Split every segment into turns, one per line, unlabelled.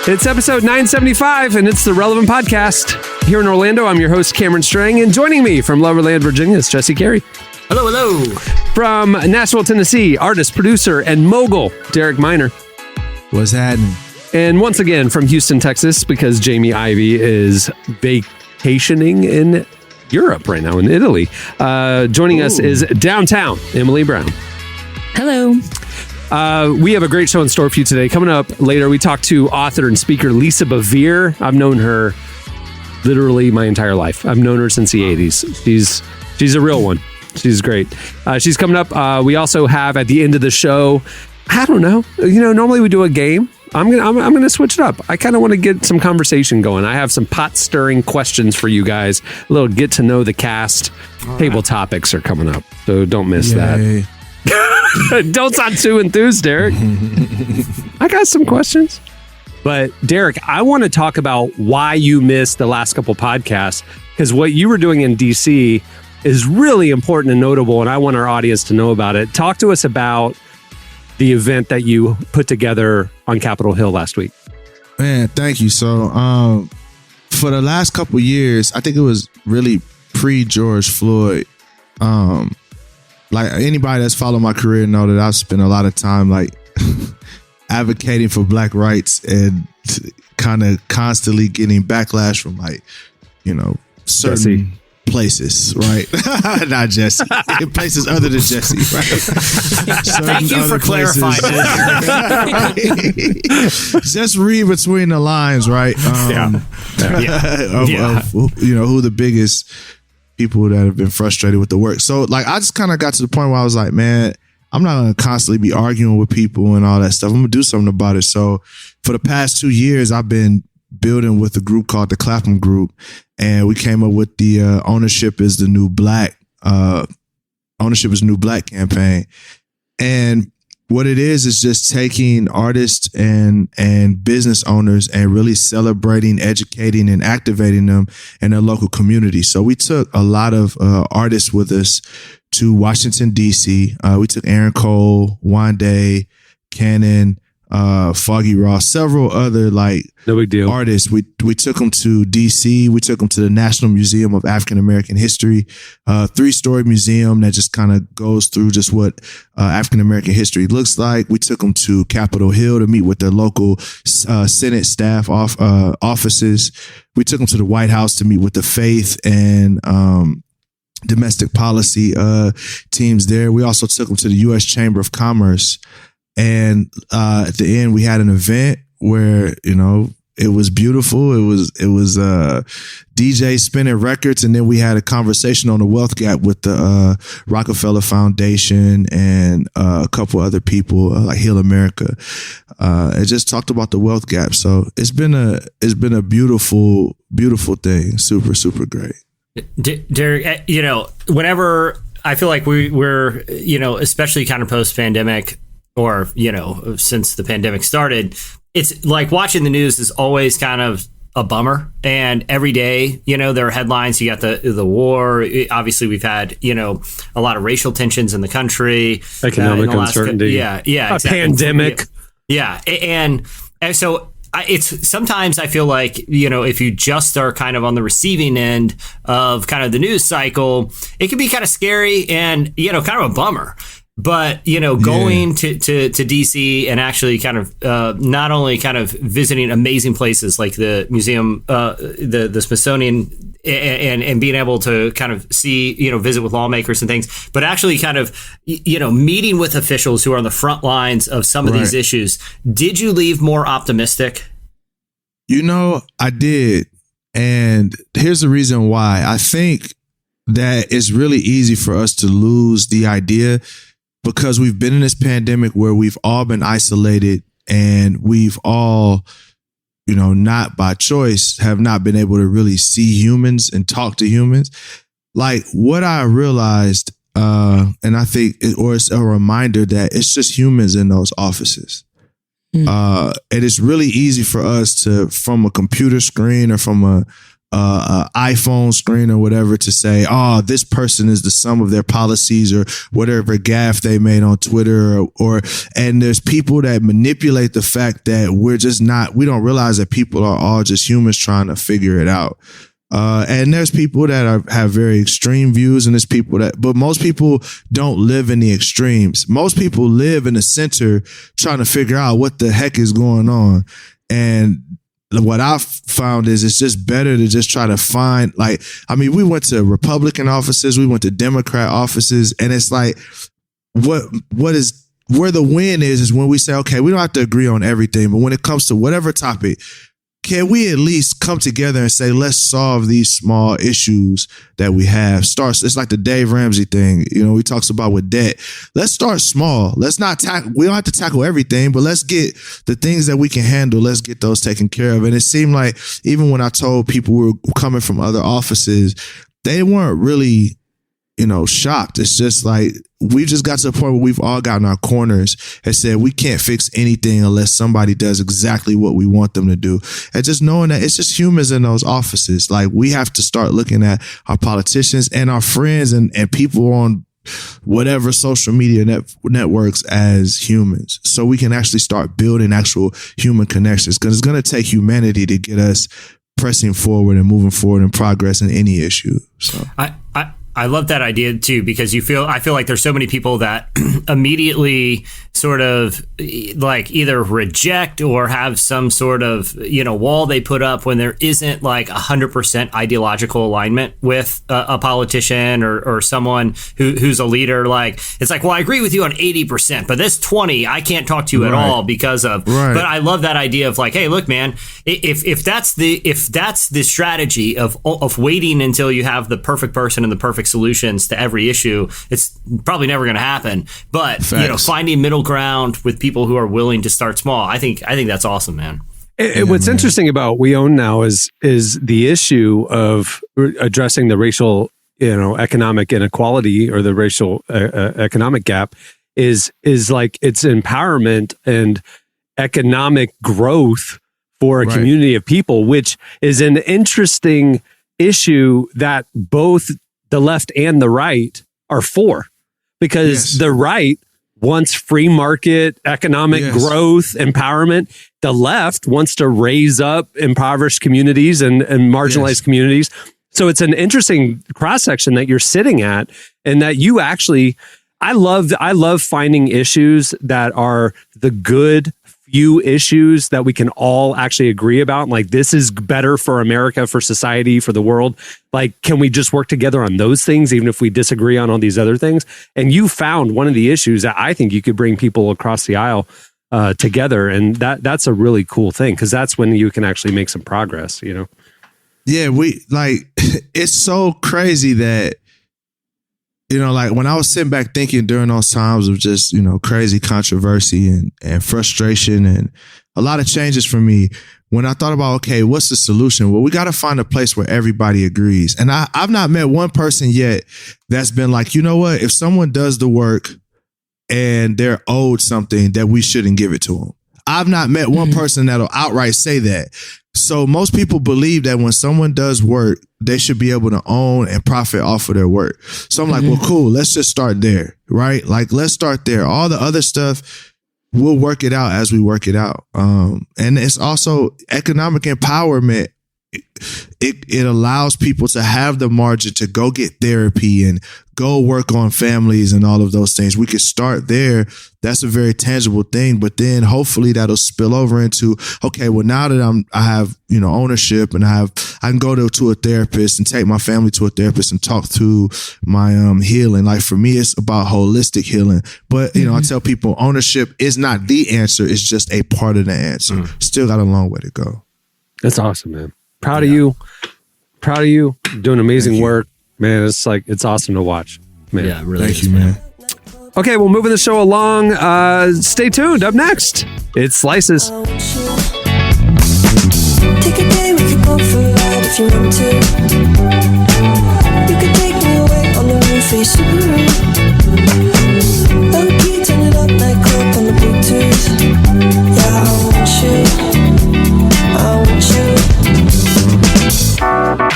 It's episode 975, and it's the Relevant Podcast. Here in Orlando, I'm your host, Cameron Strang, and joining me from Loverland, Virginia, is Jesse Carey.
Hello, hello.
From Nashville, Tennessee, artist, producer, and mogul, Derek Miner.
What's happening?
And once again, from Houston, Texas, because Jamie Ivey is vacationing in Europe right now, in Italy. Joining us is downtown, Emily Brown.
Hello.
We have a great show in store for you today. Coming up later, we talk to author and speaker Lisa Bevere. I've known her literally my entire life. I've known her since the 80s. She's a real one. She's great. She's coming up. We also have at the end of the show, I don't know. Normally we do a game. I'm gonna switch it up. I kind of want to get some conversation going. I have some pot stirring questions for you guys. A little get to know the cast. Table topics are coming up, so don't miss that. Don't sound too enthused, Derek. I got some questions. But Derek, I want to talk about why you missed the last couple podcasts, because what you were doing in DC is really important and notable, and I want our audience to know about it. Talk to us about the event that you put together on Capitol Hill last week.
Man, thank you. So for the last couple years, I think it was really pre-George Floyd. Like anybody that's followed my career know that I've spent a lot of time like advocating for black rights and kind of constantly getting backlash from certain
Jesse.
Places, right? Not Jesse. Places other than Jesse, right?
Thank you for clarifying
that. Just read between the lines, right? Who the biggest people that have been frustrated with the work. So I just kind of got to the point where I was like, man, I'm not going to constantly be arguing with people and all that stuff. I'm going to do something about it. So for the past 2 years, I've been building with a group called the Clapham Group, and we came up with the Ownership is New Black campaign. And what it is just taking artists and business owners and really celebrating, educating, and activating them in their local community. So we took a lot of artists with us to Washington, D.C. We took Aaron Cole, Wande, Cannon, Foggy Ross, several other
no big deal
artists. We took them to DC. We took them to the National Museum of African American History, 3-story museum that just kind of goes through just what African American history looks like. We took them to Capitol Hill to meet with their local Senate staff offices. We took them to the White House to meet with the faith and domestic policy teams there. We also took them to the U.S. Chamber of Commerce. And at the end, we had an event where, it was beautiful. It was DJ spinning records. And then we had a conversation on the wealth gap with the Rockefeller Foundation and a couple other people like Heal America. It just talked about the wealth gap. So it's been a beautiful, beautiful thing. Super, super great.
Derek, whenever I feel like we're, especially kind of post-pandemic, or, since the pandemic started, it's like watching the news is always kind of a bummer. And every day, there are headlines. You got the war. Obviously, we've had, a lot of racial tensions in the country.
Economic uncertainty.
Yeah. Exactly.
A pandemic.
Yeah. And so it's sometimes I feel like, if you just are kind of on the receiving end of kind of the news cycle, it can be kind of scary and, kind of a bummer. But, going to DC and actually kind of not only kind of visiting amazing places like the museum, the Smithsonian, and being able to kind of see, visit with lawmakers and things, but actually kind of, meeting with officials who are on the front lines of some of these issues. Did you leave more optimistic?
I did. And here's the reason why. I think that it's really easy for us to lose the idea, because we've been in this pandemic where we've all been isolated and we've all, not by choice, have not been able to really see humans and talk to humans. Like what I realized, and I think, it's a reminder that it's just humans in those offices. And it's really easy for us to, from a computer screen or from iPhone screen or whatever to say, oh, this person is the sum of their policies or whatever gaffe they made on Twitter and there's people that manipulate the fact that we don't realize that people are all just humans trying to figure it out. And there's people that have very extreme views, and there's people but most people don't live in the extremes. Most people live in the center trying to figure out what the heck is going on. And what I've found is it's just better to just try to find, we went to Republican offices, we went to Democrat offices, and it's like, where the win is when we say, okay, we don't have to agree on everything, but when it comes to whatever topic, can we at least come together and say, let's solve these small issues that we have? It's like the Dave Ramsey thing, he talks about with debt. Let's start small. Let's not we don't have to tackle everything, but let's get the things that we can handle. Let's get those taken care of. And it seemed like even when I told people we were coming from other offices, they weren't really, shocked. It's just like, we just got to the point where we've all gotten our corners and said we can't fix anything unless somebody does exactly what we want them to do. And just knowing that it's just humans in those offices. Like, we have to start looking at our politicians and our friends and people on whatever social media networks as humans, so we can actually start building actual human connections, because it's going to take humanity to get us pressing forward and moving forward and progress in any issue. So
I love that idea too, because I feel like there's so many people that immediately sort of like either reject or have some sort of, wall they put up when there isn't like 100% ideological alignment with a politician or someone who's a leader. Like, it's like, well, I agree with you on 80%, but this 20, I can't talk to you at all because of, but I love that idea of like, hey, look, man, if that's the strategy of waiting until you have the perfect person and the perfect solutions to every issue, it's probably never going to happen. But finding middle ground with people who are willing to start small, I think that's awesome, man.
What's interesting about We Own Now is the issue of addressing the racial, economic inequality or the racial economic gap is like it's empowerment and economic growth for a community of people, which is an interesting issue that both the left and the right are for, because the right wants free market, economic growth, empowerment. The left wants to raise up impoverished communities and marginalized communities. So it's an interesting cross section that you're sitting at, and that you actually, I love finding issues that are the good few issues that we can all actually agree about. Like, this is better for America, for society, for the world. Like, can we just work together on those things, even if we disagree on all these other things? And you found one of the issues that I think you could bring people across the aisle together. And that's a really cool thing, because that's when you can actually make some progress,
Yeah, it's so crazy that, like when I was sitting back thinking during those times of just, crazy controversy and frustration and a lot of changes for me, when I thought about, okay, what's the solution? Well, we got to find a place where everybody agrees. And I've not met one person yet that's been like, you know what, if someone does the work and they're owed something, that we shouldn't give it to them. I've not met one person that'll outright say that. So most people believe that when someone does work, they should be able to own and profit off of their work. So I'm like, well, cool. Let's just start there, right? Like, let's start there. All the other stuff, we'll work it out as we work it out. And it's also economic empowerment. It allows people to have the margin to go get therapy and go work on families and all of those things. We could start there. That's a very tangible thing. But then hopefully that'll spill over into, okay, well, now that I have, ownership and I can go to a therapist and take my family to a therapist and talk through my healing. Like, for me, it's about holistic healing. But, I tell people ownership is not the answer. It's just a part of the answer. Still got a long way to go.
That's awesome, man. Proud of you. Proud of you. Doing amazing work. Man, it's awesome to watch. Man.
Yeah, really.
Thank you, man.
Okay, well, moving the show along. Stay tuned. Up next, it's Slices.
Take a day, we could go for a ride if you want to. You could take me away on the roof, a Subaru. Low key, turn it up, night club on the Bluetooth. Yeah, I want you.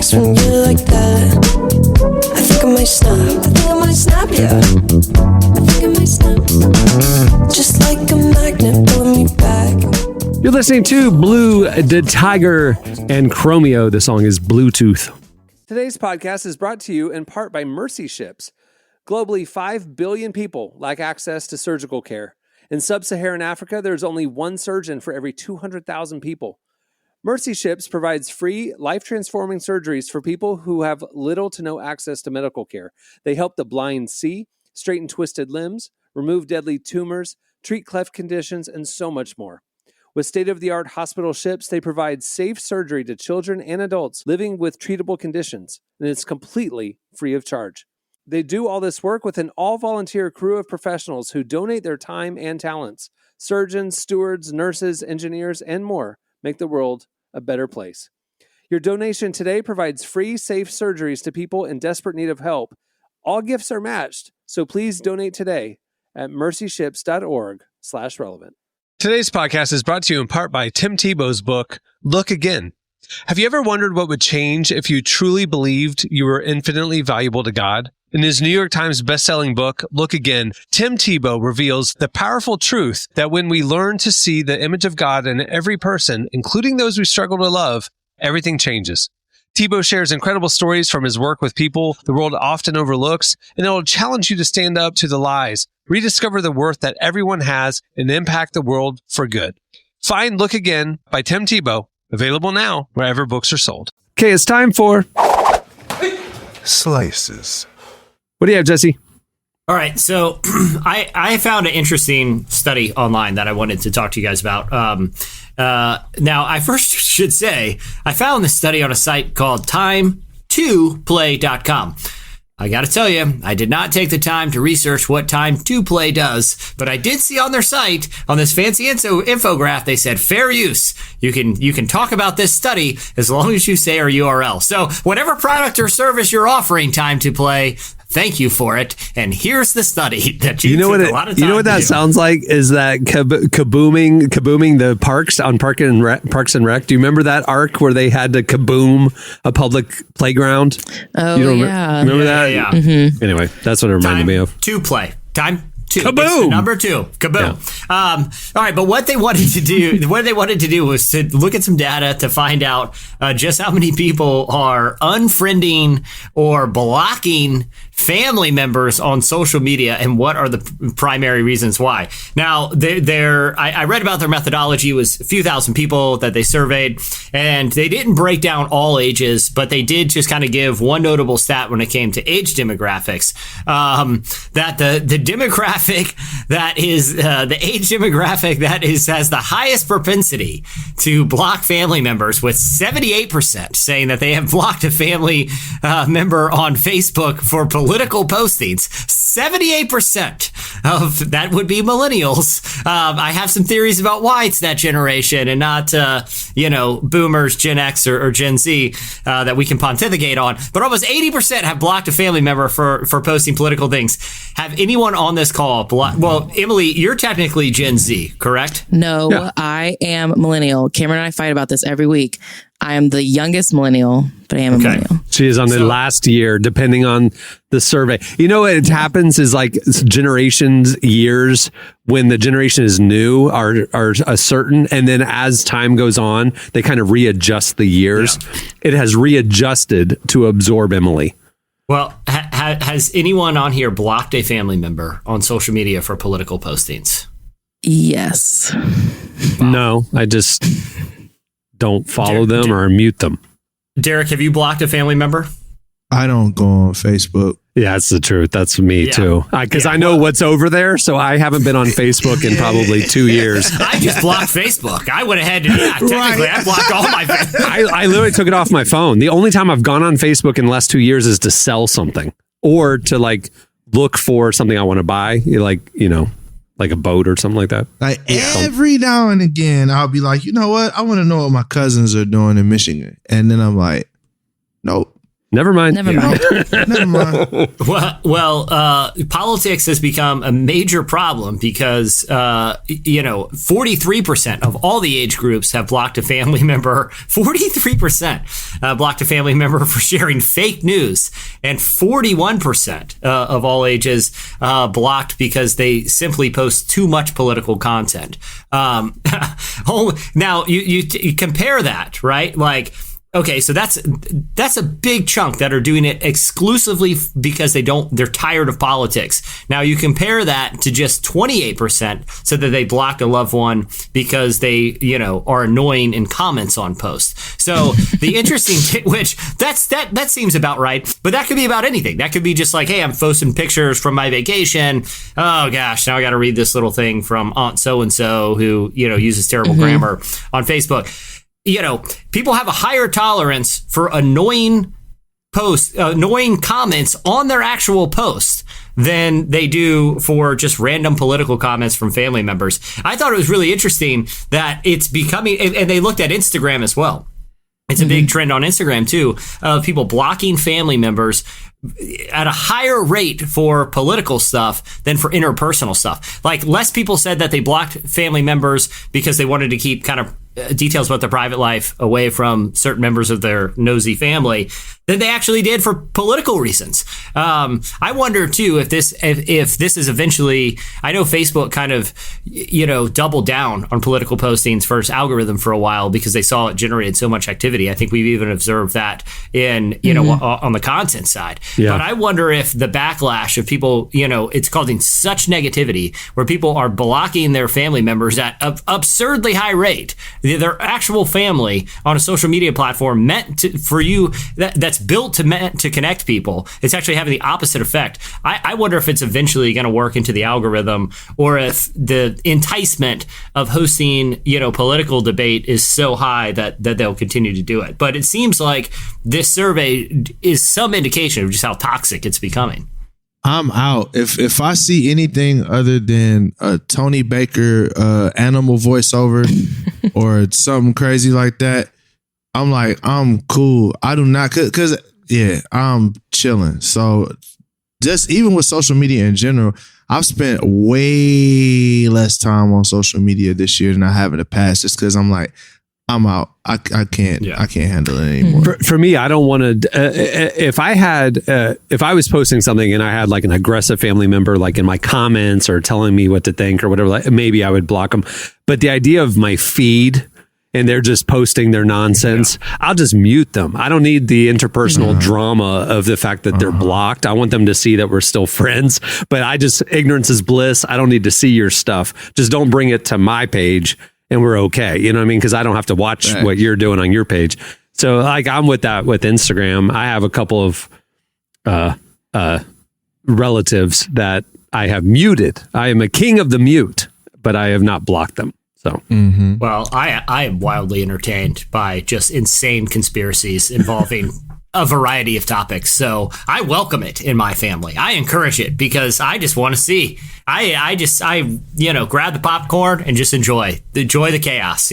relax when you're like that. I think I might snap, yeah. I think I might snap. Just like a magnet pulling me back.
You're listening to Blue the Tiger and Chromeo. The song is Bluetooth. Today's podcast is brought to you in part by Mercy Ships. Globally, 5 billion people lack access to surgical care. In sub-Saharan Africa, there's only one surgeon for every 200,000 people. Mercy Ships provides free, life-transforming surgeries for people who have little to no access to medical care. They help the blind see, straighten twisted limbs, remove deadly tumors, treat cleft conditions, and so much more. With state-of-the-art hospital ships, they provide safe surgery to children and adults living with treatable conditions, and it's completely free of charge. They do all this work with an all-volunteer crew of professionals who donate their time and talents. Surgeons, stewards, nurses, engineers, and more make the world a better place. Your donation today provides free, safe surgeries to people in desperate need of help. All gifts are matched, so please donate today at mercyships.org/relevant. Today's podcast is brought to you in part by Tim Tebow's book, Look Again. Have you ever wondered what would change if you truly believed you were infinitely valuable to God? In his New York Times bestselling book, Look Again, Tim Tebow reveals the powerful truth that when we learn to see the image of God in every person, including those we struggle to love, everything changes. Tebow shares incredible stories from his work with people the world often overlooks, and it will challenge you to stand up to the lies, rediscover the worth that everyone has, and impact the world for good. Find Look Again by Tim Tebow, available now wherever books are sold. Okay, it's time for
Slices.
What do you have, Jesse?
All right, so I found an interesting study online that I wanted to talk to you guys about. Now, I first should say, I found this study on a site called time2play.com. I got to tell you, I did not take the time to research what time2play does, but I did see on their site, on this fancy infograph, they said fair use. You can talk about this study as long as you say our URL. So whatever product or service you're offering Time2Play, thank you for it. And here's the study that you took a lot of time.
You know what that sounds like? Is that kabooming the parks on Parks and Rec? Do you remember that arc where they had to kaboom a public playground?
Oh,
yeah. Remember that?
Yeah.
Mm-hmm.
Anyway, that's what it reminded me of.
To play. Time 2.
Kaboom!
It's the number 2. Kaboom. Yeah. All right, but what they wanted to do, was to look at some data to find out just how many people are unfriending or blocking family members on social media and what are the primary reasons why. Now, I read about their methodology. It was a few thousand people that they surveyed, and they didn't break down all ages, but they did just kind of give one notable stat when it came to age demographics, that the demographic that is the age demographic that has the highest propensity to block family members, with 78% saying that they have blocked a family member on Facebook for political postings. 78% of that would be millennials. I have some theories about why it's that generation and not, boomers, Gen X or Gen Z that we can pontificate on. But almost 80% have blocked a family member for posting political things. Have anyone on this call blocked? Well, Emily, you're technically Gen Z, correct?
No,
Yeah.
I am millennial. Cameron and I fight about this every week. I am the youngest millennial, but I am a millennial.
She is on the last year, depending on the survey. You know what happens is like generations, years, when the generation is new are a certain, and then as time goes on, they kind of readjust the years. Yeah. It has readjusted to absorb Emily.
Well, has anyone on here blocked a family member on social media for political postings?
Yes.
Wow.
No, I just don't follow them or mute them.
Derek, have you blocked a family member?
I don't go on Facebook.
Yeah, that's the truth. That's me too. Because I know what's over there, so I haven't been on Facebook in probably 2 years.
I just blocked Facebook. I went ahead and technically I blocked all my
I literally took it off my phone. The only time I've gone on Facebook in the last 2 years is to sell something or to like look for something I want to buy, like a boat or something like that.
Like every now and again, I'll be like, you know what? I want to know what my cousins are doing in Michigan. And then I'm like, nope.
Never mind.
Never mind.
Never mind.
Well, politics has become a major problem because, 43% of all the age groups have blocked a family member. 43% blocked a family member for sharing fake news, and 41% of all ages blocked because they simply post too much political content. Now, you compare that, right? Like, okay, so that's a big chunk that are doing it exclusively because they're tired of politics. Now you compare that to just 28% so that they blocked a loved one because they, are annoying in comments on posts. So the interesting, which that seems about right, but that could be about anything. That could be just like, hey, I'm posting pictures from my vacation. Oh gosh, now I got to read this little thing from Aunt so-and-so who, uses terrible grammar on Facebook. People have a higher tolerance for annoying comments on their actual post than they do for just random political comments from family members. I thought it was really interesting that it's becoming, and they looked at Instagram as well. It's a big trend on Instagram too, of people blocking family members at a higher rate for political stuff than for interpersonal stuff. Like, less people said that they blocked family members because they wanted to keep kind of details about their private life away from certain members of their nosy family than they actually did for political reasons. I wonder too if this is eventually. I know Facebook kind of doubled down on political postings for its algorithm for a while because they saw it generated so much activity. I think we've even observed that in on the content side. Yeah. But I wonder if the backlash of people, it's causing such negativity where people are blocking their family members at an absurdly high rate. Their actual family on a social media platform for you that's built to connect people. It's actually having the opposite effect. I wonder if it's eventually going to work into the algorithm, or if the enticement of hosting political debate is so high that they'll continue to do it. But it seems like this survey is some indication of just how toxic it's becoming.
I'm out. If I see anything other than a Tony Baker animal voiceover or something crazy like that, I'm like, I'm cool. I do not, because I'm chilling. So just even with social media in general, I've spent way less time on social media this year than I have in the past, just because I'm like, I'm out. I can't handle it anymore.
For me, I don't want to. If I was posting something and I had like an aggressive family member, like in my comments or telling me what to think or whatever, like, maybe I would block them. But the idea of my feed and they're just posting their nonsense, I'll just mute them. I don't need the interpersonal drama of the fact that they're blocked. I want them to see that we're still friends. But ignorance is bliss. I don't need to see your stuff. Just don't bring it to my page. And we're okay. You know what I mean? Because I don't have to watch what you're doing on your page. So like I'm with that with Instagram. I have a couple of relatives that I have muted. I am a king of the mute, but I have not blocked them. So,
well, I am wildly entertained by just insane conspiracies involving a variety of topics. So I welcome it in my family. I encourage it because I just want to see. I grab the popcorn and just enjoy the chaos,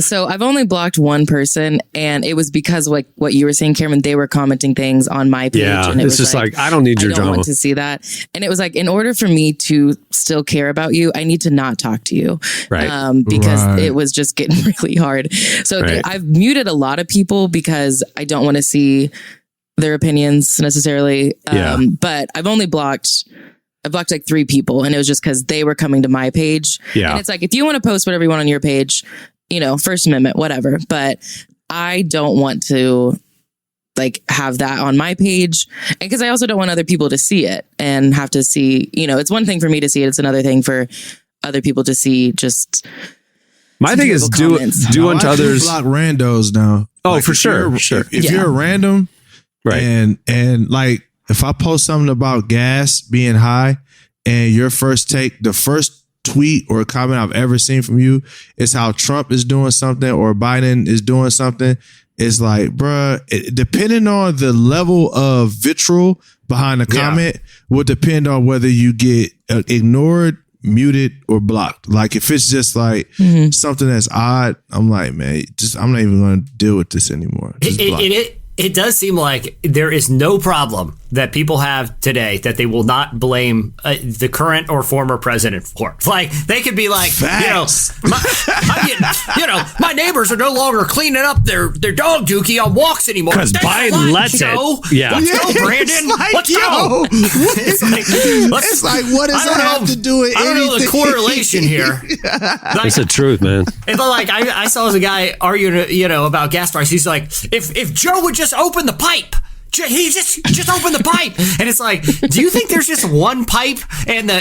So I've only blocked one person, and it was because like what you were saying, Cameron, they were commenting things on my page.
Yeah,
and
it's just like I don't need your drama.
I don't want to see that. And it was like, in order for me to still care about you, I need to not talk to you.
Right.
Because it was just getting really hard. So I've muted a lot of people because I don't want to see their opinions necessarily. But I've blocked like 3 people, and it was just because they were coming to my page. Yeah. And it's like, if you want to post whatever you want on your page, First Amendment, whatever. But I don't want to like have that on my page. And because I also don't want other people to see it and have to see, it's one thing for me to see it. It's another thing for other people to see just.
My thing is do unto others.
Block randos now.
Oh, like for sure.
If you're a random, right. And like, if I post something about gas being high and your the first tweet or comment I've ever seen from you is how Trump is doing something or Biden is doing something, it's like, bruh, depending on the level of vitriol behind the comment will depend on whether you get ignored, muted, or blocked. Like if it's just like something that's odd, I'm like, man, I'm not even going to deal with this anymore.
it does seem like there is no problem that people have today that they will not blame the current or former president for. Like, they could be like, my neighbors are no longer cleaning up their dog dookie on walks anymore.
Because Biden lets it. Yeah.
Let's go, Brandon. Let's go.
It's like, what does that have to do with anything?
I don't know the correlation here.
That's the truth, man.
And like, I saw a guy arguing, about gas prices. He's like, if Joe would just open the pipe. He just opened the pipe, and it's like, do you think there's just one pipe, and the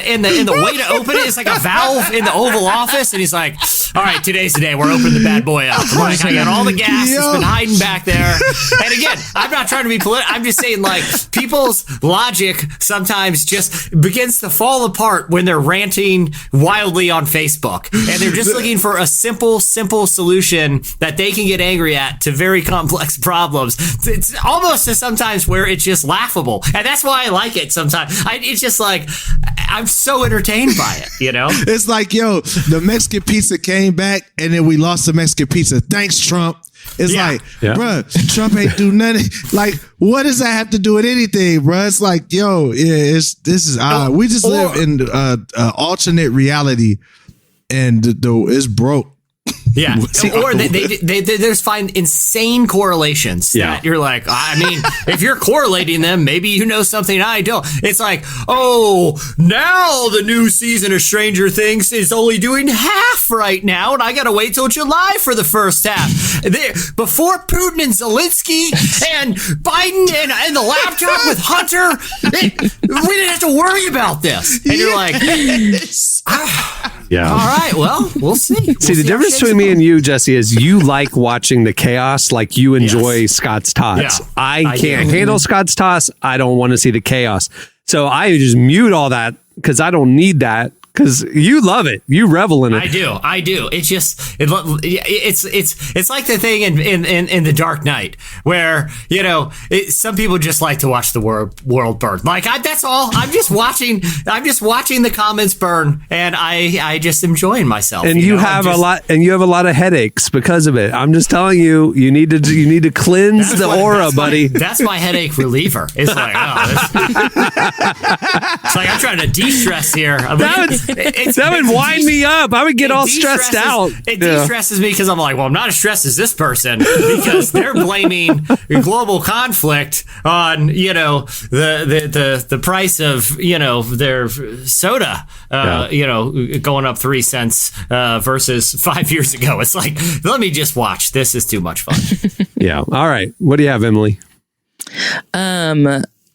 way to open it is like a valve in the Oval Office? And he's like, all right, today's the day we're opening the bad boy up. I'm like, I got all the gas that's been hiding back there. And again, I'm not trying to be political. I'm just saying, like, people's logic sometimes just begins to fall apart when they're ranting wildly on Facebook, and they're just looking for a simple solution that they can get angry at to very complex problems. It's almost to sometimes where it's just laughable, and that's why I like it sometimes. It's just like, I'm so entertained by it,
It's like, yo, the Mexican pizza came back, and then we lost the Mexican pizza. Thanks, Trump. It's like, bruh, Trump ain't do nothing. Like, what does that have to do with anything, bruh? It's like, yo, this is odd. We just live in alternate reality, and it's broke.
Yeah, or they just find insane correlations that you're like, I mean, if you're correlating them, maybe you know something I don't. It's like, oh, now the new season of Stranger Things is only doing half right now, and I gotta wait till July for the first half. Before Putin and Zelensky and Biden and the laptop with Hunter, we didn't have to worry about this. And you're like,
yeah.
All right, well, we'll see.
See, the difference between me and you, Jesse, is you like watching the chaos, like you enjoy Scott's tots.
Yeah,
I can't handle Scott's tots. I don't want to see the chaos. So I just mute all that because I don't need that. Because you love it, you revel in it.
I do. It's just it's like the thing in the Dark Knight where some people just like to watch the world burn. Like that's all. I'm just watching the comments burn, and I just enjoying myself.
And you have a lot of headaches because of it. I'm just telling you, you need to cleanse the aura, buddy.
That's my headache reliever. It's like, it's like I'm trying to de-stress here.
That would wind me up. I would get all stressed out.
It de-stresses me because I'm like, well, I'm not as stressed as this person because they're blaming global conflict on, the price of, their soda, going up 3 cents versus 5 years ago. It's like, let me just watch. This is too much fun.
Yeah. All right. What do you have, Emily?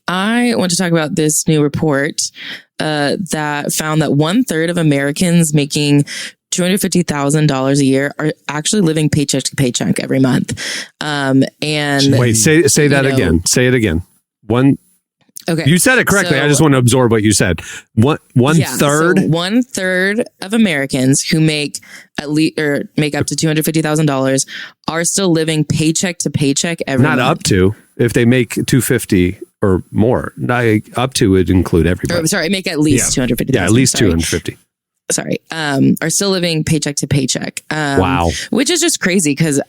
I want to talk about this new report that found that 1/3 of Americans making $250,000 a year are actually living paycheck to paycheck every month. And
wait, say that again. Say it again. Okay, you said it correctly. I just want to absorb what you said. One third.
So 1/3 of Americans who make make up to $250,000 are still living paycheck to paycheck every month.
Not up to. If they make $250,000 or more, up to would include everybody.
Make at least $250,000.
Yeah, at least $250,000.
Sorry, are still living paycheck to paycheck.
Wow,
which is just crazy because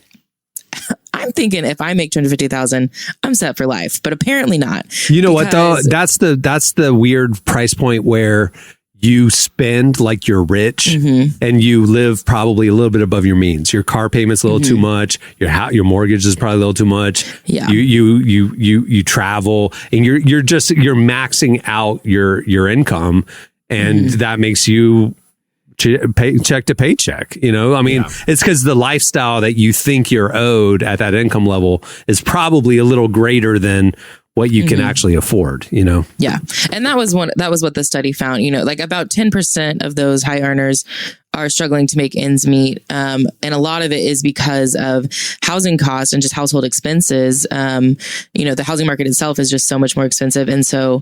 I'm thinking if I make $250,000, I'm set for life, but apparently not.
You know what though? That's the weird price point where you spend like you're rich and you live probably a little bit above your means. Your car payment's a little too much. Your mortgage is probably a little too much.
Yeah.
You travel and you're maxing out your income, and that makes you paycheck to paycheck. It's because the lifestyle that you think you're owed at that income level is probably a little greater than what you can actually afford,
Yeah. And that was what the study found, like about 10% of those high earners are struggling to make ends meet. And a lot of it is because of housing costs and just household expenses. The housing market itself is just so much more expensive. And so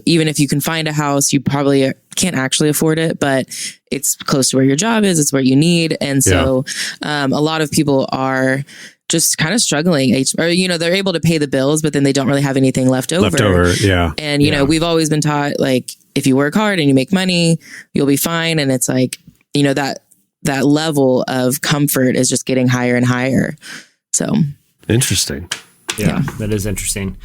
even if you can find a house, you probably can't actually afford it, but it's close to where your job is. It's what you need. And so a lot of people are just kind of struggling, or, they're able to pay the bills, but then they don't really have anything left over.
Yeah.
And, we've always been taught, like, if you work hard and you make money, you'll be fine. And it's like, that level of comfort is just getting higher and higher. So
interesting.
Yeah, that is interesting.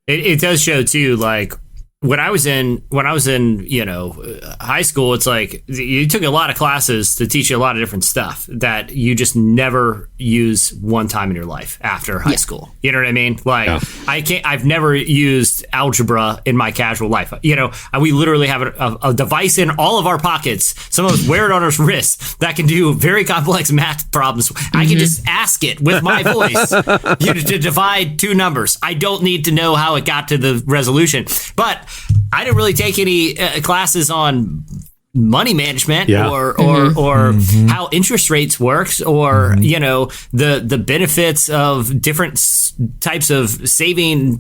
It does show too, like when I was in high school, it's like you took a lot of classes to teach you a lot of different stuff that you just never use one time in your life after high school. You know what I mean? Like I've never used algebra in my casual life. We literally have a device in all of our pockets. Some of us wear it on our wrists that can do very complex math problems. I can just ask it with my voice to divide two numbers. I don't need to know how it got to the resolution, but I didn't really take any classes on money management or how interest rates works or the benefits of different types of saving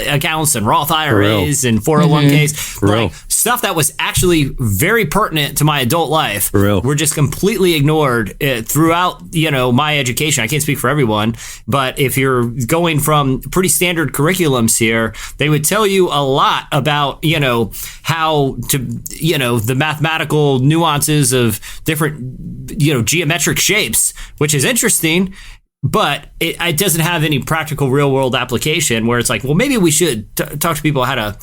accounts and Roth IRAs and 401ks, like stuff that was actually very pertinent to my adult life. Were just completely ignored throughout my education. I can't speak for everyone, but if you're going from pretty standard curriculums here, they would tell you a lot about how to the mathematical nuances of different geometric shapes, which is interesting, but it doesn't have any practical real world application where it's like, well, maybe we should talk to people how to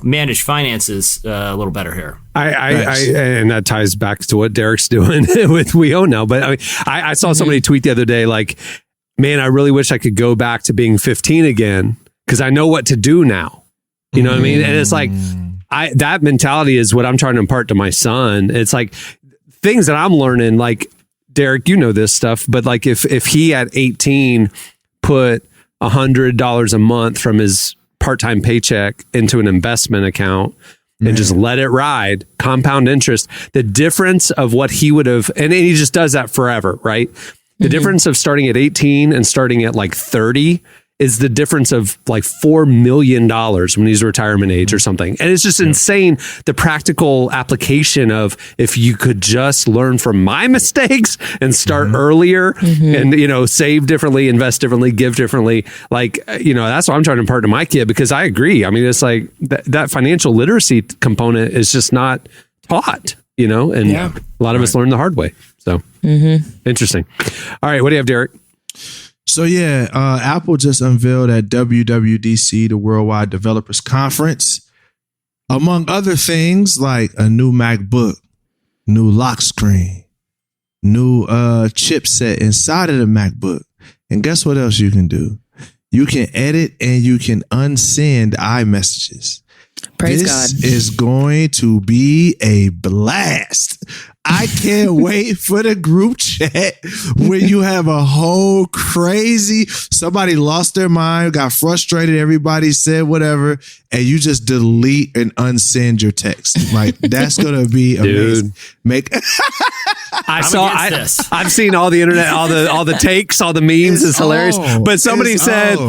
manage finances a little better here. And that ties back to what Derek's doing with We Own Now. But I saw somebody tweet the other day, like, man, I really wish I could go back to being 15 again because I know what to do now. You know what I mean? And it's like, that mentality is what I'm trying to impart to my son. It's like things that I'm learning, like Derek, this stuff, but like if he at 18 put $100 a month from his part-time paycheck into an investment account and just let it ride, compound interest, the difference of what he would have, and he just does that forever, right? The difference of starting at 18 and starting at like 30 is the difference of like $4 million when he's retirement age or something. And it's just insane, the practical application of if you could just learn from my mistakes and start earlier and, save differently, invest differently, give differently. Like, that's what I'm trying to impart to my kid, because I agree. I mean, it's like that financial literacy component is just not taught, and a lot of us learn the hard way. So interesting. All right. What do you have, Derek?
So Apple just unveiled at WWDC, the Worldwide Developers Conference, among other things like a new MacBook, new lock screen, new chipset inside of the MacBook. And guess what else you can do? You can edit and you can unsend iMessages.
Praise
this
God.
is going to be a blast. I can't wait for the group chat where you have a whole crazy, somebody lost their mind, got frustrated, everybody said whatever, and you just delete and unsend your text. like, that's going to be amazing.
I've seen all the internet, all the takes, all the memes. It's hilarious. But somebody said,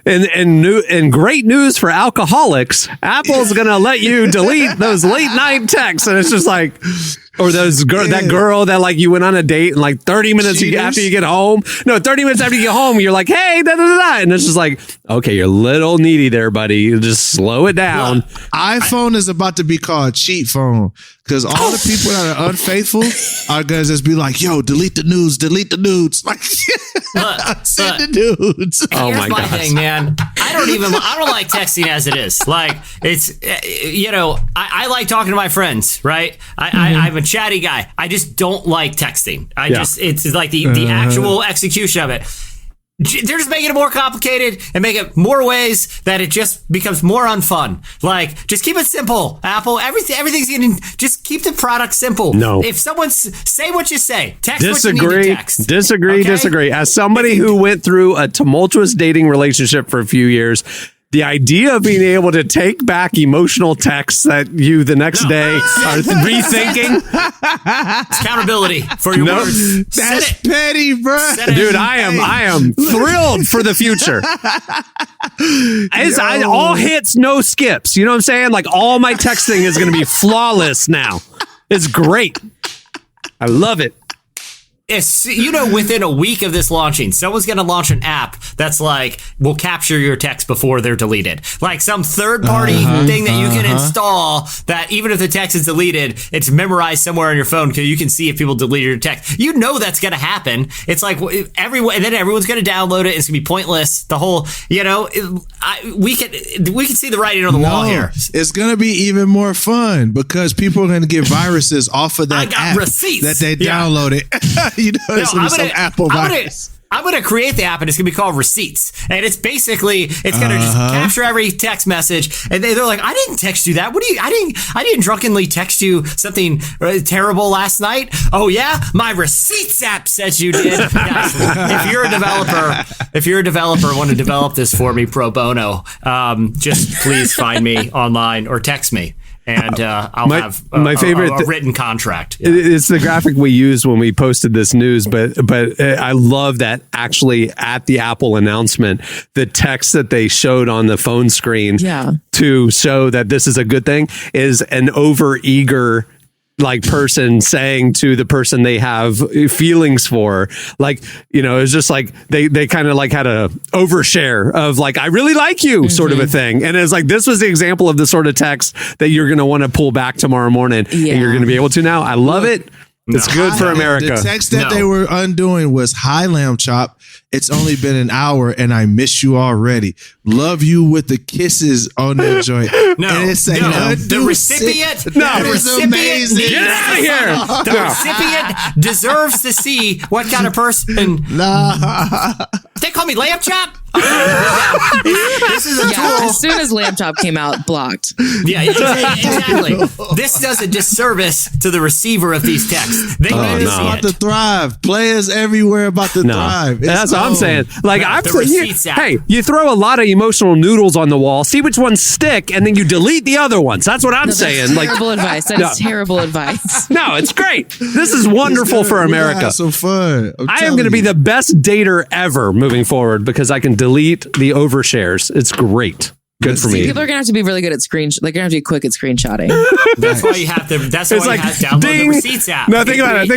and great news for alcoholics, Apple's going to let you delete those late night texts. And it's just like, or that girl that like you went on a date and like 30 minutes after you get home. No, 30 minutes after you get home, you're like, hey, da da da. And it's just like, okay, you're a little needy there, buddy. You just slow it down.
Look, iPhone is about to be called cheat phone. Because all the people that are unfaithful are going to just be like, yo, delete the nudes. Like, send the nudes.
Oh my God. Thing, man. I don't like texting as it is. Like, it's, I like talking to my friends, right? I'm a chatty guy. I just don't like texting. It's like the actual execution of it. They're just making it more complicated and make it more ways that it just becomes more unfun. Like, just keep it simple, Apple. Everything's getting, just keep the product simple.
No.
If someone's, say what you say. Text what you need to text.
Disagree. As somebody who went through a tumultuous dating relationship for a few years, the idea of being able to take back emotional texts that you the next day are rethinking.
Accountability for your words.
That's petty, bro.
Dude, I am thrilled for the future. All hits, no skips. You know what I'm saying? Like, all my texting is going to be flawless now. It's great. I love it.
within a week of this launching, someone's going to launch an app that's like, will capture your text before they're deleted. Like some third party thing that you can install that even if the text is deleted, it's memorized somewhere on your phone because you can see if people deleted your text. You know that's going to happen. It's like everyone, and then everyone's going to download it. It's going to be pointless. The whole, we can see the writing on the wall here.
It's going to be even more fun because people are going to get viruses off of that app
receipts
that they downloaded. It's going to be some Apple virus.
I'm going to create the app and it's going to be called Receipts. And it's basically, it's going to just capture every text message. And they're like, I didn't text you that. I didn't drunkenly text you something terrible last night. Oh yeah? My Receipts app says you did. Guys, if you're a developer and want to develop this for me pro bono, just please find me online or text me. And I'll have my favorite a written contract.
Yeah. It's the graphic we used when we posted this news, but I love that actually at the Apple announcement, the text that they showed on the phone screen to show that this is a good thing is an overeager person saying to the person they have feelings for, it's just like they kind of had a overshare of I really like you sort of a thing. And it's like, this was the example of the sort of text that you're going to want to pull back tomorrow morning and you're going to be able to now. I love it. It's good for America.
The text that they were undoing was, hi, lamb chop. It's only been an hour and I miss you already. Love you with the kisses on that joint.
The recipient.
That is amazing.
Get out of here. The recipient deserves to see what kind of person. They call me lamb chop. This is a tool.
As soon as lamb chop came out, blocked.
Yeah, exactly. This does a disservice to the receiver of these texts. They need to see
about to thrive. Players everywhere about to thrive.
That's what I'm saying. Hey, you throw a lot of emotional noodles on the wall, see which ones stick, and then you delete the other ones. That's what I'm saying.
Terrible advice. That is terrible advice.
No, it's great. This is wonderful for America.
So fun.
I am going to be the best dater ever moving forward because I can delete the overshares. It's great. Good for me.
People are gonna have to be really good at They're gonna have to be quick at screenshotting.
That's why you have to. That's why you have to download the Receipts app.
No, think about it.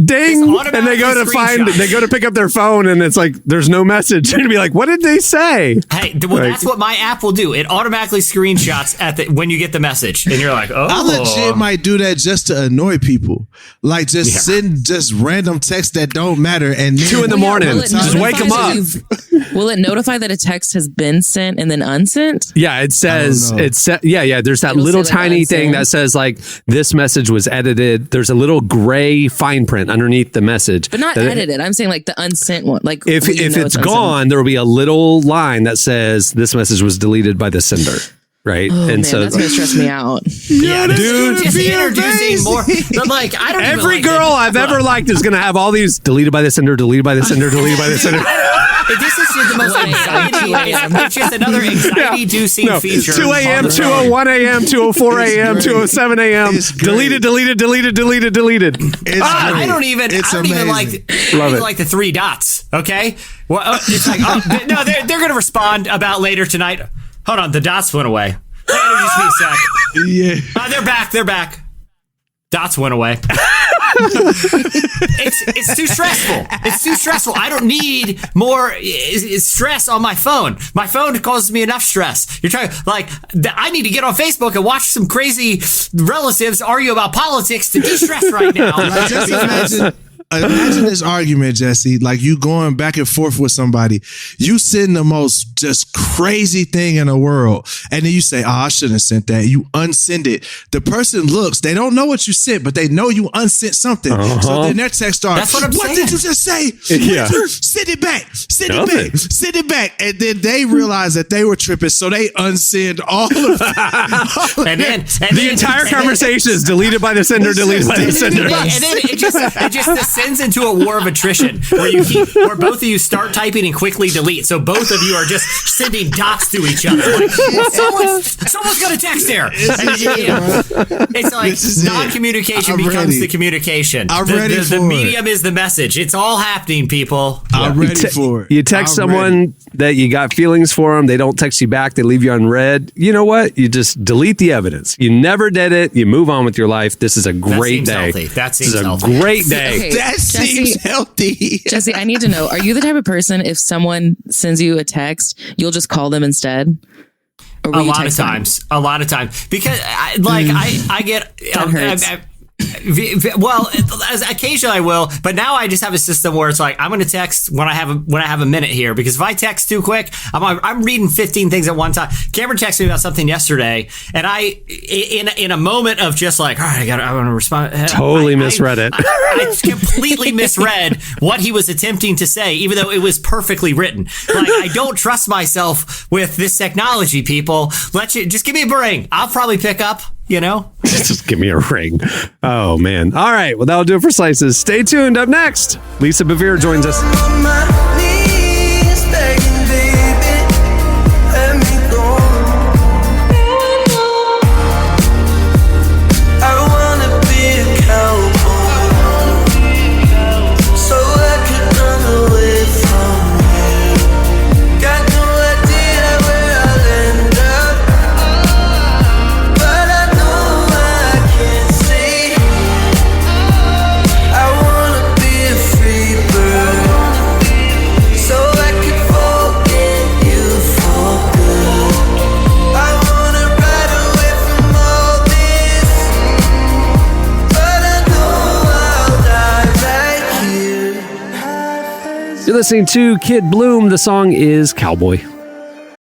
Ding, and they go to pick up their phone, and it's like there's no message. You're gonna be like, what did they say?
Hey, that's what my app will do. It automatically screenshots when you get the message, and you're like, oh.
I legit might do that just to annoy people. Send just random texts that don't matter, and
2 in the morning, just wake them up.
Will it notify that a text has been sent and then unsent?
Yeah, it says there's that little tiny thing that says this message was edited. There's a little gray fine print underneath the message.
But not edited. I'm saying the unsent one.
If it's gone, there will be a little line that says this message was deleted by the sender. Right.
That's going to stress me out.
Yeah, dude. Just introducing more. But I don't
Every girl I've ever liked is going to have all these deleted by the sender, deleted by the sender, deleted by the sender.
This is just the most anxiety. It's just another anxiety-inducing feature.
2 a.m., 2:01 a.m., 2:04 a.m., 2:07 a.m. Deleted.
I don't even like the 3 dots. Okay. Well, it's no, they're going to respond about later tonight. Hold on, the dots went away. Just be a sec.
Yeah.
They're back. Dots went away. It's too stressful. It's too stressful. I don't need more stress on my phone. My phone causes me enough stress. You're trying I need to get on Facebook and watch some crazy relatives argue about politics to de-stress right now.
Just imagine this argument, Jesse, you going back and forth with somebody. You send the most just crazy thing in the world. And then you say, I shouldn't have sent that. You unsend it. The person looks, they don't know what you sent, but they know you unsent something. So then their text starts, what did you just say? Send it back. Send it back. And then they realize that they were tripping. So they unsend all of that.
And then
the entire conversation is deleted by the sender, deleted by the sender.
And then it just descends into a war of attrition where both of you start typing and quickly delete. So both of you are just sending dots to each other. Someone's gonna text there. It's like non-communication becomes the communication. The medium is the message. It's all happening, people.
I'm ready for it.
You text someone that you got feelings for them. They don't text you back. They leave you unread. You know what? You just delete the evidence. You never did it. You move on with your life. This is a great day.
That seems healthy.
This is a great day.
Okay,
That seems healthy.
Jesse, I need to know, are you the type of person, if someone sends you a text, you'll just call them instead? Or
A lot of times. Because I get
That hurts.
well, occasionally I will, but now I just have a system where it's like I'm going to text when I have a minute here, because if I text too quick, I'm reading 15 things at one time. Cameron texted me about something yesterday, and I, in a moment of just like, all right, I want to respond.
Totally misread it.
I completely misread what he was attempting to say, even though it was perfectly written. Like, I don't trust myself with this technology, people. Just give me a ring. I'll probably pick up.
Just give me a ring. Oh, man. All right. Well, that'll do it for Slices. Stay tuned. Up next, Lisa Bevere joins us. You're listening to Kid Bloom. The song is Cowboy.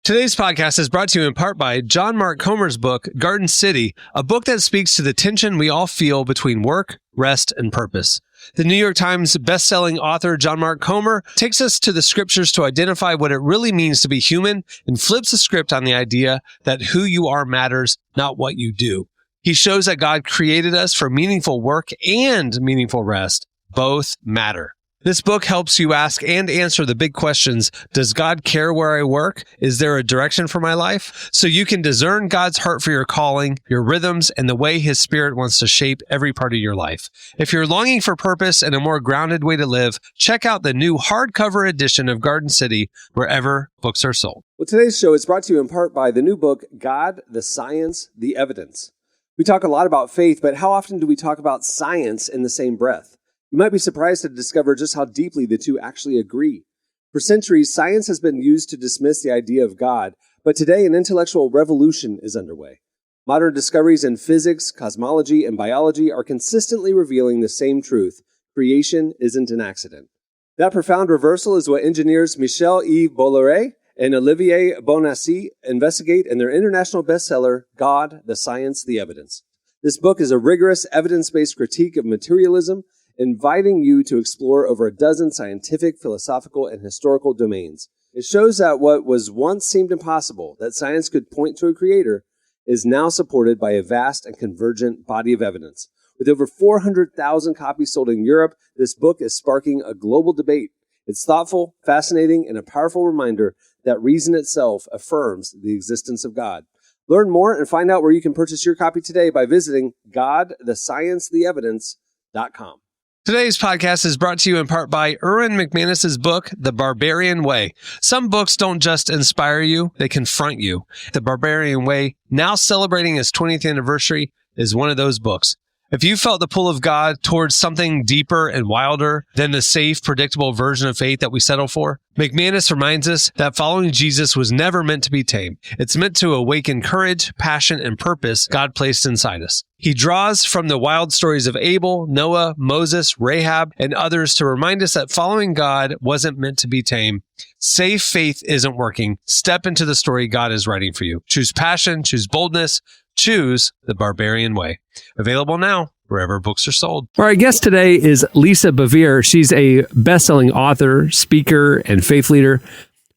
Today's podcast is brought to you in part by John Mark Comer's book, Garden City, a book that speaks to the tension we all feel between work, rest, and purpose. The New York Times bestselling author John Mark Comer takes us to the scriptures to identify what it really means to be human and flips the script on the idea that who you are matters, not what you do. He shows that God created us for meaningful work and meaningful rest. Both matter. This book helps you ask and answer the big questions. Does God care where I work? Is there a direction for my life? So you can discern God's heart for your calling, your rhythms, and the way His Spirit wants to shape every part of your life. If you're longing for purpose and a more grounded way to live, check out the new hardcover edition of Garden City wherever books are sold. Well, today's show is brought to you in part by the new book, God, the Science, the Evidence. We talk a lot about faith, but how often do we talk about science in the same breath? You might be surprised to discover just how deeply the two actually agree. For centuries, science has been used to dismiss the idea of God, but today an intellectual revolution is underway. Modern discoveries in physics, cosmology, and biology are consistently revealing the same truth: creation isn't an accident. That profound reversal is what engineers Michel-Yves Bolloré and Olivier Bonassi investigate in their international bestseller, God, the Science, the Evidence. This book is a rigorous, evidence-based critique of materialism, inviting you to explore over a dozen scientific, philosophical, and historical domains. It shows that what was once seemed impossible, that science could point to a creator, is now supported by a vast and convergent body of evidence. With over 400,000 copies sold in Europe, this book is sparking a global debate. It's thoughtful, fascinating, and a powerful reminder that reason itself affirms the existence of God. Learn more and find out where you can purchase your copy today by visiting GodTheScienceTheEvidence.com. Today's podcast is brought to you in part by Erwin McManus's book, The Barbarian Way. Some books don't just inspire you, they confront you. The Barbarian Way, now celebrating its 20th anniversary, is one of those books. If you felt the pull of God towards something deeper and wilder than the safe, predictable version of faith that we settle for, McManus reminds us that following Jesus was never meant to be tame. It's meant to awaken courage, passion, and purpose God placed inside us. He draws from the wild stories of Abel, Noah, Moses, Rahab, and others to remind us that following God wasn't meant to be tame. Safe faith isn't working. Step into the story God is writing for you. Choose passion, choose boldness, choose the Barbarian Way. Available now wherever books are sold. Our guest today is Lisa Bevere. She's a best-selling author, speaker, and faith leader.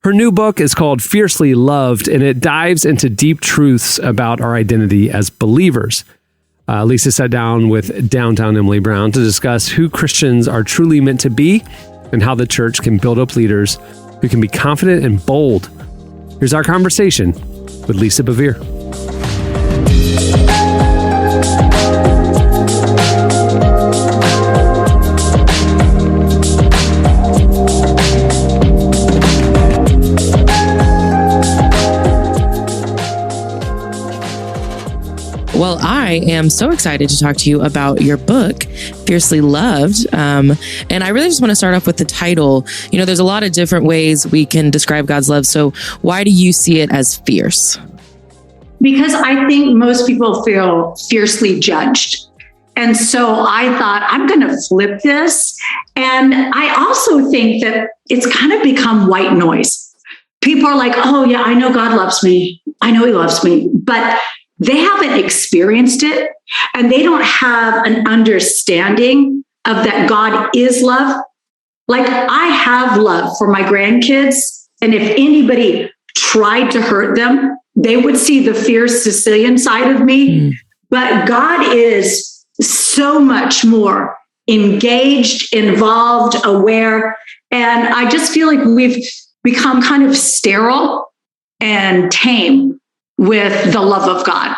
Her new book is called Fiercely Loved, and it dives into deep truths about our identity as believers. Lisa sat down with Downtown Emily Brown to discuss who Christians are truly meant to be and how the church can build up leaders who can be confident and bold Here's our conversation with Lisa Bevere.
Well, I am so excited to talk to you about your book, Fiercely Loved. And I really just want to start off with the title. You know, there's a lot of different ways we can describe God's love. So why do you see it as fierce?
Because I think most people feel fiercely judged. And so I thought, I'm going to flip this. And I also think that it's kind of become white noise. People are like, oh, yeah, I know God loves me. I know he loves me. But they haven't experienced it, and they don't have an understanding of that God is love. Like, I have love for my grandkids, and if anybody tried to hurt them, they would see the fierce Sicilian side of me. But God is so much more engaged, involved, aware. And I just feel like we've become kind of sterile and tame with the love of God.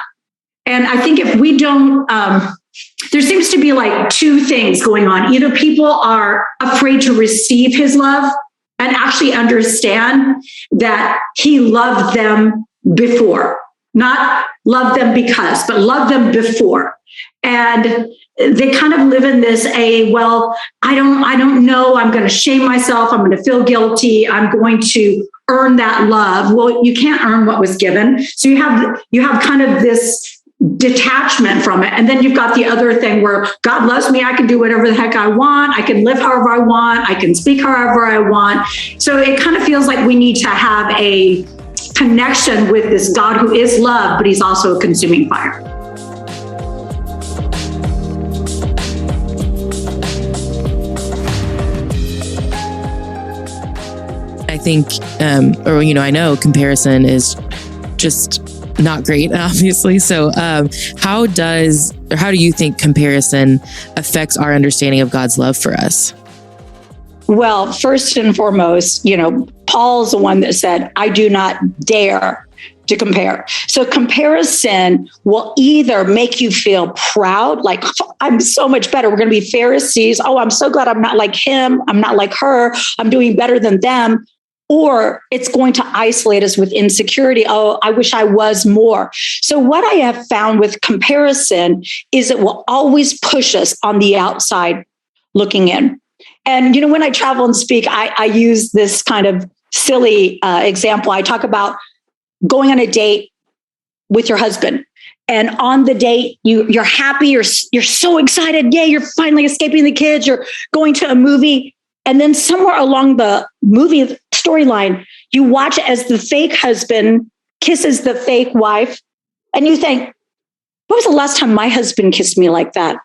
And I think if we don't, there seems to be like two things going on. Either people are afraid to receive his love and actually understand that he loved them before, not love them because, but love them before. And they kind of live in this, well, I don't know. I'm going to shame myself. I'm going to feel guilty. I'm going to earn that love. Well, you can't earn what was given. So you have kind of this detachment from it. And then you've got the other thing where God loves me. I can do whatever the heck I want. I can live however I want. I can speak however I want. So it kind of feels like we need to have a connection with this God who is love, but he's also a consuming fire.
I think, I know comparison is just not great, obviously. So how do you think comparison affects our understanding of God's love for us?
Well, first and foremost, Paul's the one that said, I do not dare to compare. So comparison will either make you feel proud, like, I'm so much better. We're going to be Pharisees. Oh, I'm so glad I'm not like him. I'm not like her. I'm doing better than them. Or it's going to isolate us with insecurity. Oh, I wish I was more. So what I have found with comparison is it will always push us on the outside looking in. And, when I travel and speak, I use this kind of silly example. I talk about going on a date with your husband. And on the date, you're happy, you're so excited. Yay, you're finally escaping the kids. You're going to a movie. And then somewhere along the movie storyline, you watch as the fake husband kisses the fake wife. And you think, when was the last time my husband kissed me like that?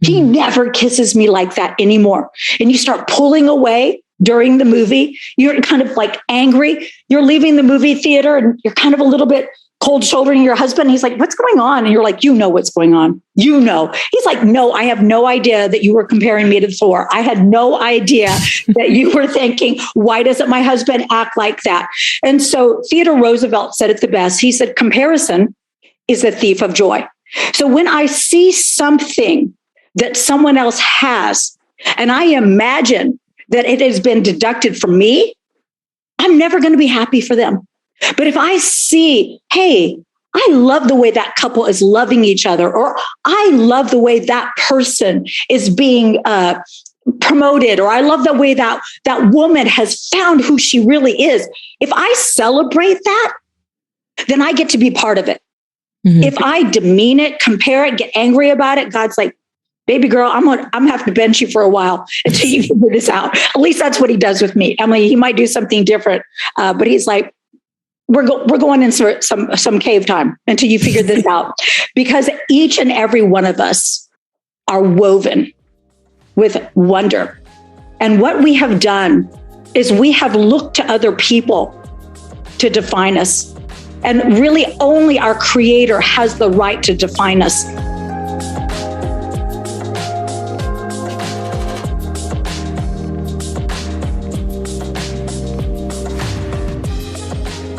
He never kisses me like that anymore. And you start pulling away during the movie. You're kind of like angry. You're leaving the movie theater and you're kind of a little bit cold shouldering your husband. He's like, what's going on? And you're like, what's going on. He's like, no, I have no idea that you were comparing me to Thor. I had no idea that you were thinking, why doesn't my husband act like that? And so Theodore Roosevelt said it the best. He said, comparison is the thief of joy. So when I see something that someone else has, and I imagine that it has been deducted from me, I'm never going to be happy for them. But if I see, hey, I love the way that couple is loving each other, or I love the way that person is being promoted, or I love the way that woman has found who she really is. If I celebrate that, then I get to be part of it. Mm-hmm. If I demean it, compare it, get angry about it, God's like, baby girl, I'm having to bench you for a while until you figure this out. At least that's what he does with me. I mean, he might do something different, but he's like, we're going in some cave time until you figure this out, because each and every one of us are woven with wonder. And what we have done is we have looked to other people to define us. And really only our Creator has the right to define us.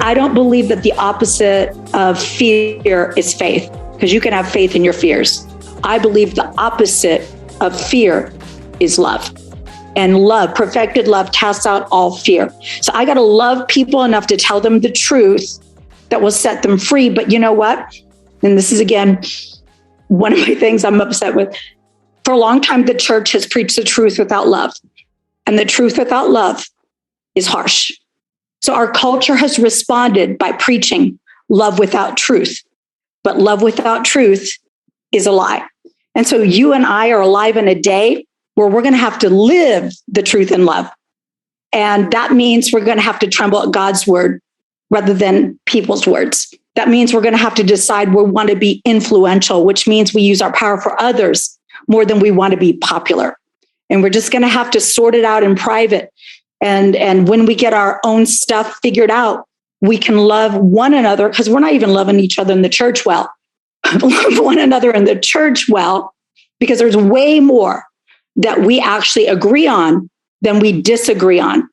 I don't believe that the opposite of fear is faith, because you can have faith in your fears. I believe the opposite of fear is love. And love, perfected love, casts out all fear. So I got to love people enough to tell them the truth that will set them free. But you know what? And this is, again, one of my things I'm upset with. For a long time, the church has preached the truth without love. And the truth without love is harsh. So our culture has responded by preaching love without truth. But love without truth is a lie. And so you and I are alive in a day where we're going to have to live the truth in love. And that means we're going to have to tremble at God's word rather than people's words. That means we're going to have to decide we want to be influential, which means we use our power for others more than we want to be popular. And we're just going to have to sort it out in private. And when we get our own stuff figured out, we can love one another, because we're not even loving each other in the church well. Love one another in the church well, because there's way more that we actually agree on than we disagree on.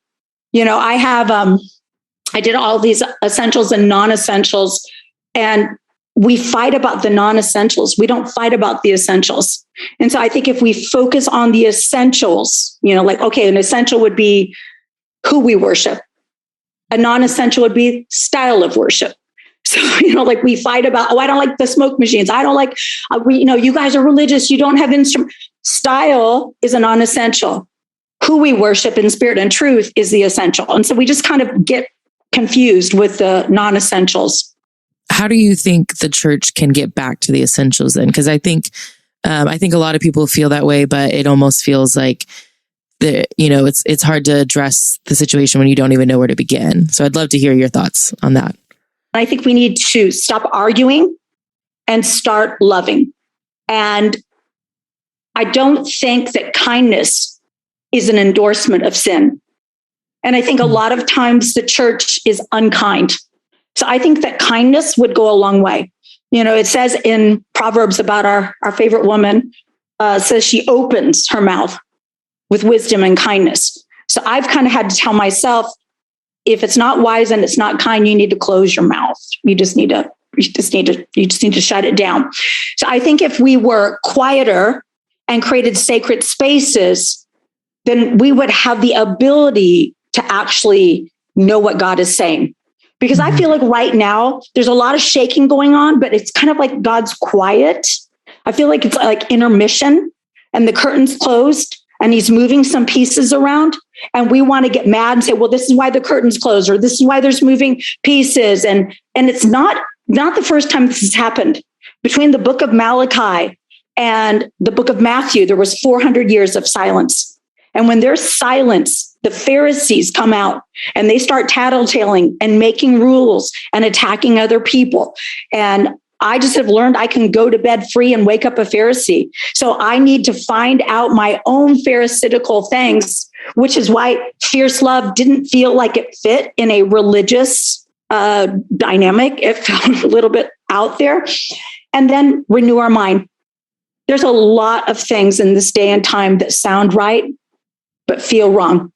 You know, I did all these essentials and non-essentials, and we fight about the non-essentials. We don't fight about the essentials. And so I think if we focus on the essentials, you know, like, okay, an essential would be who we worship. A non-essential would be style of worship. So, you know, like we fight about, oh, I don't like the smoke machines. I don't like, you guys are religious. You don't have instrument. Style is a non-essential. Who we worship in spirit and truth is the essential. And so we just kind of get confused with the non-essentials.
How do you think the church can get back to the essentials then? Because I think a lot of people feel that way, but it almost feels like it's hard to address the situation when you don't even know where to begin. So I'd love to hear your thoughts on that.
I think we need to stop arguing and start loving. And I don't think that kindness is an endorsement of sin. And I think a lot of times the church is unkind. So I think that kindness would go a long way. You know, it says in Proverbs about our favorite woman, says she opens her mouth with wisdom and kindness. So I've kind of had to tell myself, if it's not wise and it's not kind, you need to close your mouth. You just need to shut it down. So I think if we were quieter and created sacred spaces, then we would have the ability to actually know what God is saying. Because I feel like right now there's a lot of shaking going on, but it's kind of like God's quiet. I feel like it's like intermission and the curtain's closed and he's moving some pieces around. And we want to get mad and say, well, this is why the curtain's closed, or this is why there's moving pieces. And it's not the first time this has happened. Between the book of Malachi and the book of Matthew, there was 400 years of silence. And when there's silence, the Pharisees come out and they start tattletaling and making rules and attacking other people. And I just have learned I can go to bed free and wake up a Pharisee. So I need to find out my own Pharisaical things, which is why fierce love didn't feel like it fit in a religious dynamic. It felt a little bit out there. And then renew our mind. There's a lot of things in this day and time that sound right, but feel wrong.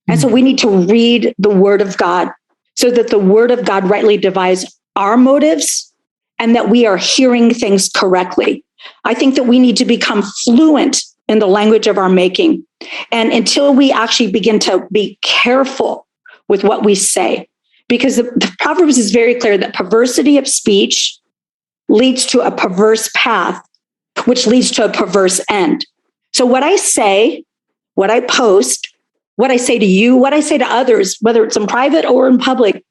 And so we need to read the word of God so that the word of God rightly divides our motives and that we are hearing things correctly. I think that we need to become fluent in the language of our making. And until we actually begin to be careful with what we say, because the Proverbs is very clear that perversity of speech leads to a perverse path, which leads to a perverse end. So what I say, what I post, what I say to you, what I say to others, whether it's in private or in public,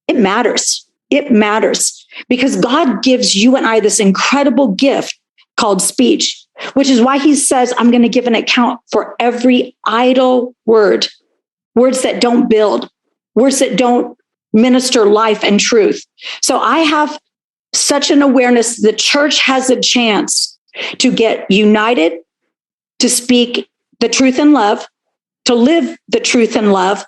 it matters. It matters because God gives you and I this incredible gift called speech, which is why he says, I'm going to give an account for every idle word, words that don't build, words that don't minister life and truth. So I have such an awareness. The church has a chance to get united, to speak the truth in love, to live the truth in love,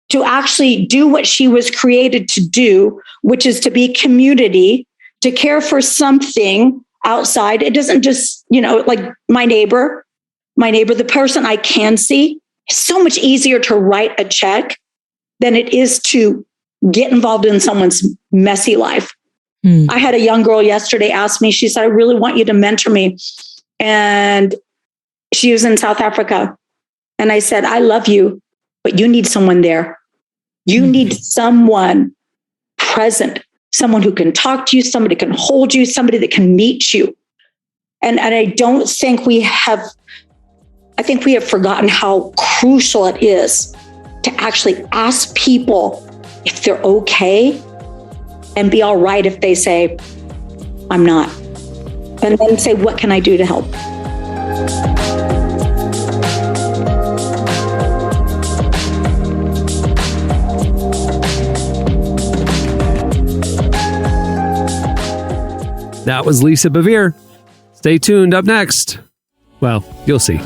to actually do what she was created to do, which is to be community, to care for something outside. It doesn't just, like my neighbor, the person I can see. It's so much easier to write a check than it is to get involved in someone's messy life. I had a young girl yesterday ask me, she said, I really want you to mentor me. And she was in South Africa. And I said, I love you, but you need someone there. You need someone present, someone who can talk to you, somebody can hold you, somebody that can meet you. And I don't think I think we have forgotten how crucial it is to actually ask people if they're okay and be all right if they say, I'm not. And then say, what can I do to help?
That was Lisa Bevere. Stay tuned. Up next, well, you'll see.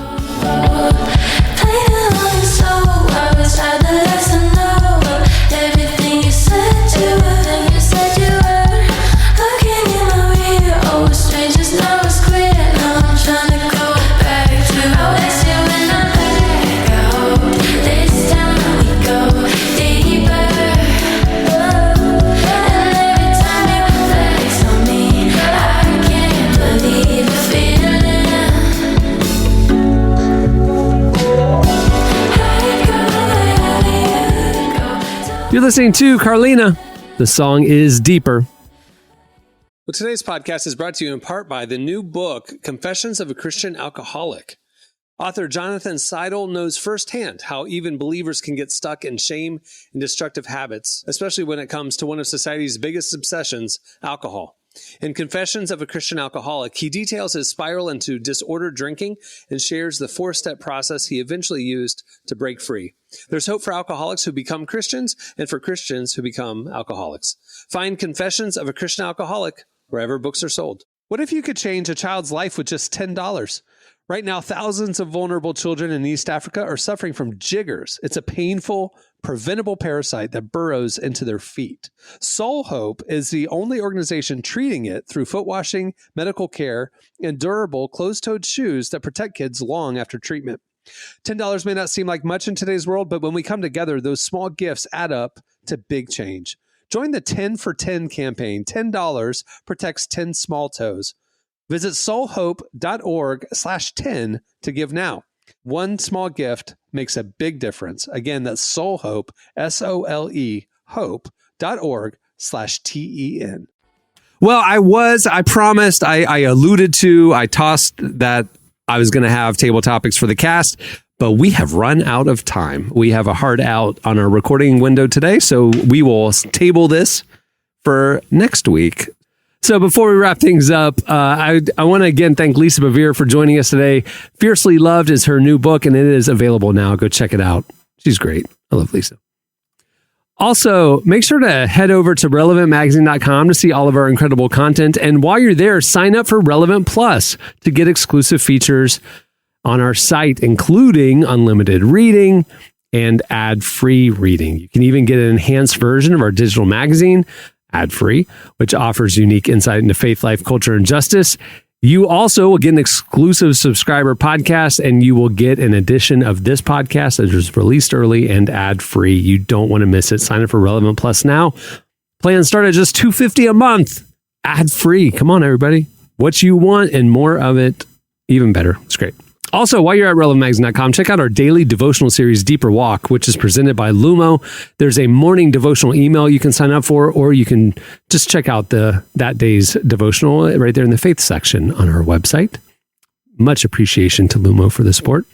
You're listening to Carlina. The song is Deeper. Well, today's podcast is brought to you in part by the new book, Confessions of a Christian Alcoholic. Author Jonathan Seidel knows firsthand how even believers can get stuck in shame and destructive habits, especially when it comes to one of society's biggest obsessions, alcohol. In Confessions of a Christian Alcoholic, he details his spiral into disordered drinking and shares the 4-step process he eventually used to break free. There's hope for alcoholics who become Christians and for Christians who become alcoholics. Find Confessions of a Christian Alcoholic wherever books are sold. What if you could change a child's life with just $10? Right now, thousands of vulnerable children in East Africa are suffering from jiggers. It's a painful, preventable parasite that burrows into their feet. Soul Hope is the only organization treating it through foot washing, medical care, and durable closed-toed shoes that protect kids long after treatment. $10 may not seem like much in today's world, but when we come together, those small gifts add up to big change. Join the 10 for 10 campaign. $10 protects 10 small toes. Visit soulhope.org/10 to give now. One small gift makes a big difference. Again, that's Soulhope, SOLE, hope.org/TEN. Well, I promised, I alluded to, I tossed that I was going to have table topics for the cast, but we have run out of time. We have a hard out on our recording window today, so we will table this for next week. So before we wrap things up, I want to again thank Lisa Bevere for joining us today. Fiercely Loved is her new book, and it is available now. Go check it out. She's great. I love Lisa. Also, make sure to head over to relevantmagazine.com to see all of our incredible content. And while you're there, sign up for Relevant Plus to get exclusive features on our site, including unlimited reading and ad-free reading. You can even get an enhanced version of our digital magazine, ad-free, which offers unique insight into faith, life, culture, and justice. You also will get an exclusive subscriber podcast, and you will get an edition of this podcast that is released early and ad-free. You don't want to miss it. Sign up for Relevant Plus now. Plans start at just $2.50 a month. Ad-free. Come on, everybody. What you want and more of it, even better. It's great. Also, while you're at relevantmagazine.com, check out our daily devotional series, Deeper Walk, which is presented by Lumo. There's a morning devotional email you can sign up for, or you can just check out that day's devotional right there in the faith section on our website. Much appreciation to Lumo for the support.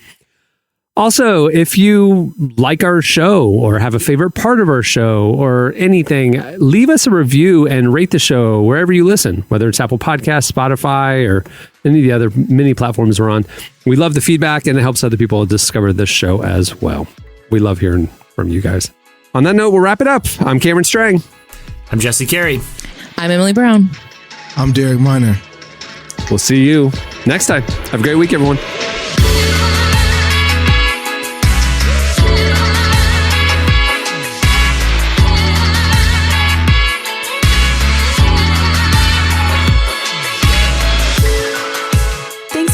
Also, if you like our show or have a favorite part of our show or anything, leave us a review and rate the show wherever you listen, whether it's Apple Podcasts, Spotify, or any of the other many platforms we're on. We love the feedback, and it helps other people discover this show as well. We love hearing from you guys. On that note, we'll wrap it up. I'm Cameron Strang.
I'm Jesse Carey.
I'm Emily Brown.
I'm Derek Miner.
We'll see you next time. Have a great week, everyone.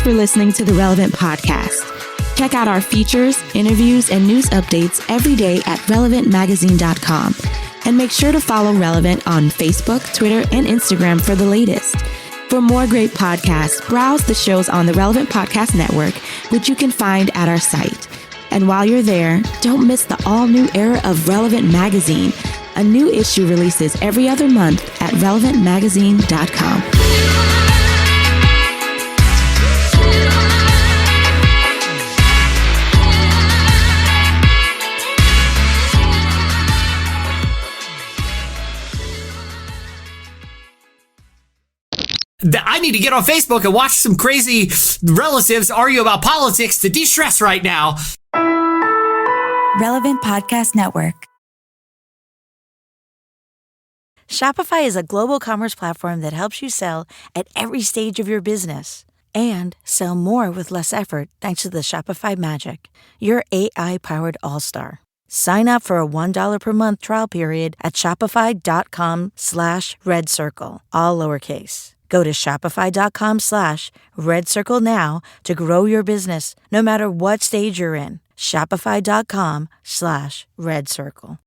For listening to the Relevant Podcast. Check out our features, interviews, and news updates every day at relevantmagazine.com. And make sure to follow Relevant on Facebook, Twitter, and Instagram for the latest. For more great podcasts, browse the shows on the Relevant Podcast Network, which you can find at our site. And while you're there, don't miss the all-new era of Relevant Magazine. A new issue releases every other month at relevantmagazine.com.
I need to get on Facebook and watch some crazy relatives argue about politics to de-stress right now.
Relevant Podcast Network. Shopify is a global commerce platform that helps you sell at every stage of your business and sell more with less effort thanks to the Shopify Magic, your AI-powered all-star. Sign up for a $1 per month trial period at shopify.com/redcircle, all lowercase. Go to shopify.com/redcircle now to grow your business, no matter what stage you're in. Shopify.com/redcircle.